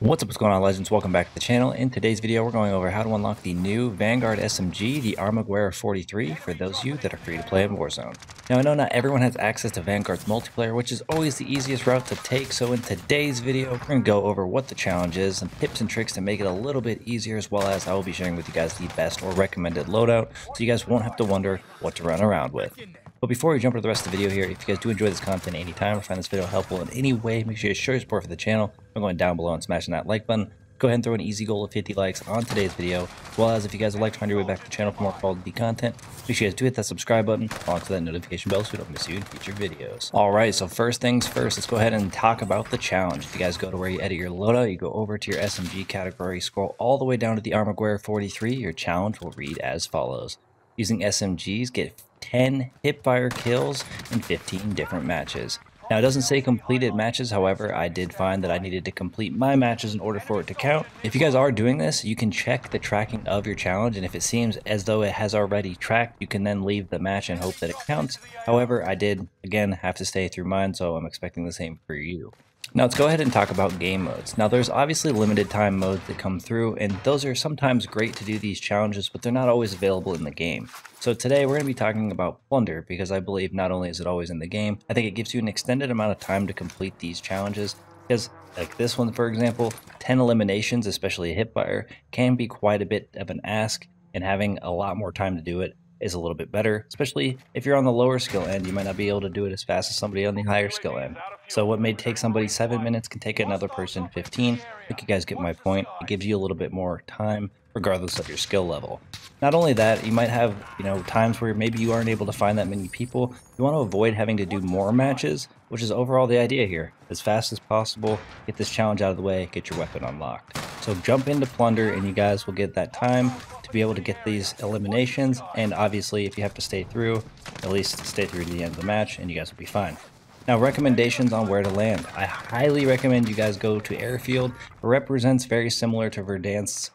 What's going on, legends? Welcome back to the channel. In today's video, we're going over how to unlock the new Vanguard SMG, the Armaguerra 43, for those of you that are free to play in Warzone. Now, I know not everyone has access to Vanguard's multiplayer, which is always the easiest route to take, so in today's video, we're going to go over what the challenge is, some tips and tricks to make it a little bit easier, as well as I will be sharing with you guys the best or recommended loadout, so you guys won't have to wonder what to run around with. But before we jump into the rest of the video here, if you guys do enjoy this content anytime or find this video helpful in any way, make sure you show your support for the channel by going down below and smashing that like button. Go ahead and throw an easy goal of 50 likes on today's video, as well as if you guys would like to find your way back to the channel for more quality content, make sure you guys do hit that subscribe button, along with that notification bell so we don't miss you in future videos. Alright, so first things first, let's go ahead and talk about the challenge. If you guys go to where you edit your loadout, you go over to your SMG category, scroll all the way down to the Armaguerra 43, your challenge will read as follows. Using SMGs, get 10 hipfire kills in 15 different matches. Now, it doesn't say completed matches, however, I did find that I needed to complete my matches in order for it to count. If you guys are doing this, you can check the tracking of your challenge, and if it seems as though it has already tracked, you can then leave the match and hope that it counts. However, I did, again, have to stay through mine, so I'm expecting the same for you. Now let's go ahead and talk about game modes. Now there's obviously limited time modes that come through, and those are sometimes great to do these challenges, but they're not always available in the game. So today we're going to be talking about Plunder, because I believe not only is it always in the game, I think it gives you an extended amount of time to complete these challenges, because like this one for example, 10 eliminations, especially a hipfire, can be quite a bit of an ask, and having a lot more time to do it is a little bit better, especially if you're on the lower skill end. You might not be able to do it as fast as somebody on the higher skill end. So what may take somebody 7 minutes can take another person 15. I think you guys get my point. It gives you a little bit more time regardless of your skill level. Not only that, you might have, times where maybe you aren't able to find that many people. You want to avoid having to do more matches, which is overall the idea here. As fast as possible, get this challenge out of the way, get your weapon unlocked. So jump into Plunder and you guys will get that time to be able to get these eliminations, and obviously if you have to stay through, at least stay through to the end of the match and you guys will be fine. Now, recommendations on where to land. I highly recommend you guys go to Airfield. It represents very similar to Verdansk's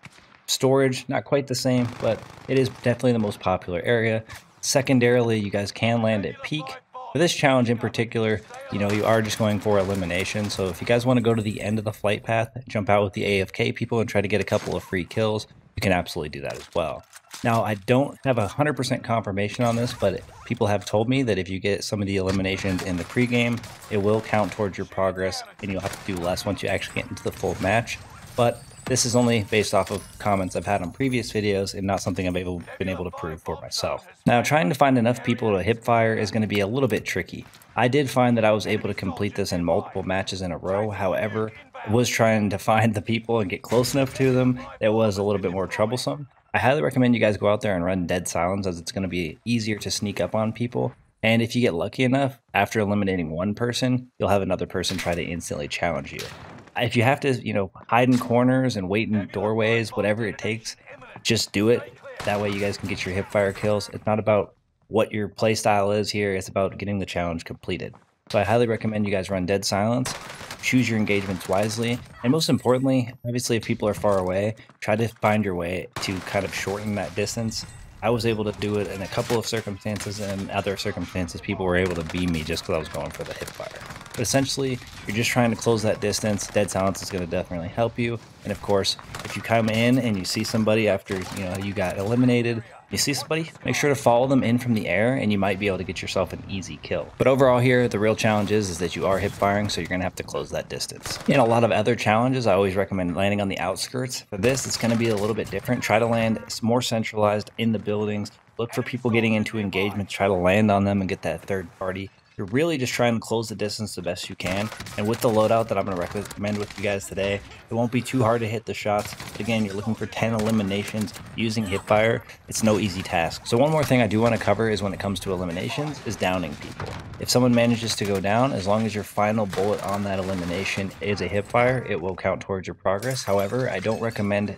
storage, not quite the same, but it is definitely the most popular area. Secondarily, you guys can land at Peak. For this challenge in particular, you are just going for elimination, so if you guys want to go to the end of the flight path, jump out with the AFK people and try to get a couple of free kills, you can absolutely do that as well. Now, I don't have 100% confirmation on this, but people have told me that if you get some of the eliminations in the pregame, it will count towards your progress, and you'll have to do less once you actually get into the full match. But this is only based off of comments I've had on previous videos and not something I've been able to prove for myself. Now, trying to find enough people to hipfire is going to be a little bit tricky. I did find that I was able to complete this in multiple matches in a row. However, I was trying to find the people and get close enough to them. It was a little bit more troublesome. I highly recommend you guys go out there and run dead silence, as it's going to be easier to sneak up on people. And if you get lucky enough, after eliminating one person, you'll have another person try to instantly challenge you. If you have to, hide in corners and wait in doorways, whatever it takes, just do it. That way you guys can get your hipfire kills. It's not about what your playstyle is here. It's about getting the challenge completed. So I highly recommend you guys run dead silence, choose your engagements wisely, and most importantly, obviously if people are far away, try to find your way to kind of shorten that distance. I was able to do it in a couple of circumstances, and in other circumstances people were able to beam me just because I was going for the hipfire. But essentially, you're just trying to close that distance. Dead silence is going to definitely help you. And of course, if you come in and you see somebody after you got eliminated, you see somebody, make sure to follow them in from the air, and you might be able to get yourself an easy kill. But overall here, the real challenge is that you are hip firing, so you're going to have to close that distance. In a lot of other challenges, I always recommend landing on the outskirts. For this, it's going to be a little bit different. Try to land more centralized in the buildings. Look for people getting into engagements. Try to land on them and get that third party. You're really just trying to close the distance the best you can. And with the loadout that I'm going to recommend with you guys today, it won't be too hard to hit the shots. But again, you're looking for 10 eliminations using hipfire. It's no easy task. So one more thing I do want to cover is when it comes to eliminations is downing people. If someone manages to go down, as long as your final bullet on that elimination is a hipfire, it will count towards your progress. However, I don't recommend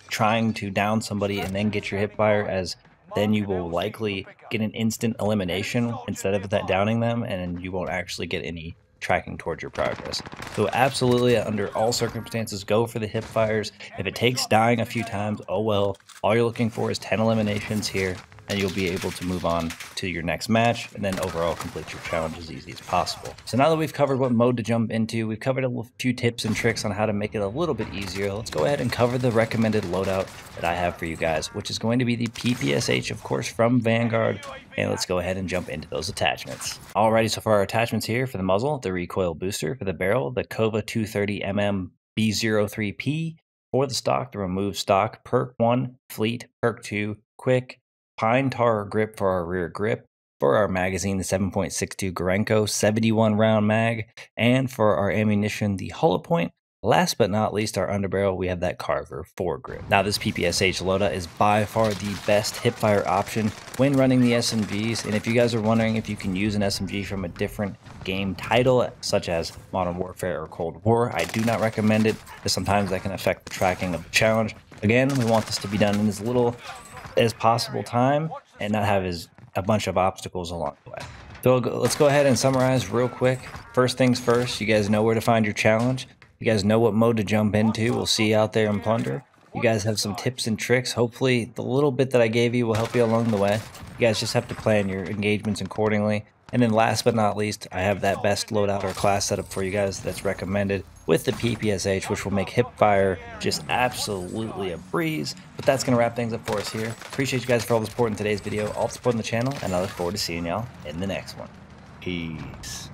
trying to down somebody and then get your hipfire, as then you will likely get an instant elimination instead of that downing them, and you won't actually get any tracking towards your progress. So absolutely, under all circumstances, go for the hipfires. If it takes dying a few times, oh well. All you're looking for is 10 eliminations here. and you'll be able to move on to your next match and then overall complete your challenge as easy as possible. So now that we've covered what mode to jump into, we've covered a few tips and tricks on how to make it a little bit easier. Let's go ahead and cover the recommended loadout that I have for you guys, which is going to be the PPSH, of course, from Vanguard. And let's go ahead and jump into those attachments. Alrighty, so for our attachments here, for the muzzle, the recoil booster; for the barrel, the Kova 230mm B03P; for the stock, the remove stock, perk 1, fleet, perk 2, quick, pine tar grip for our rear grip; for our magazine, the 7.62 Gorenko 71 round mag; and for our ammunition, the hollow point. Last but not least, our underbarrel, we have that Carver foregrip. Now, this PPSH loadout is by far the best hipfire option when running the SMGs, and if you guys are wondering if you can use an SMG from a different game title, such as Modern Warfare or Cold War, I do not recommend it, because sometimes that can affect the tracking of the challenge. Again, we want this to be done in as little as possible time and not have a bunch of obstacles along the way. So let's go ahead and summarize real quick. First things first, you guys know where to find your challenge. You guys know what mode to jump into. We'll see you out there in Plunder. You guys have some tips and tricks. Hopefully the little bit that I gave you will help you along the way. You guys just have to plan your engagements accordingly. And then last but not least, I have that best loadout or class setup for you guys that's recommended with the PPSH, which will make hipfire just absolutely a breeze. But that's going to wrap things up for us here. Appreciate you guys for all the support in today's video, all the support on the channel, and I look forward to seeing y'all in the next one. Peace.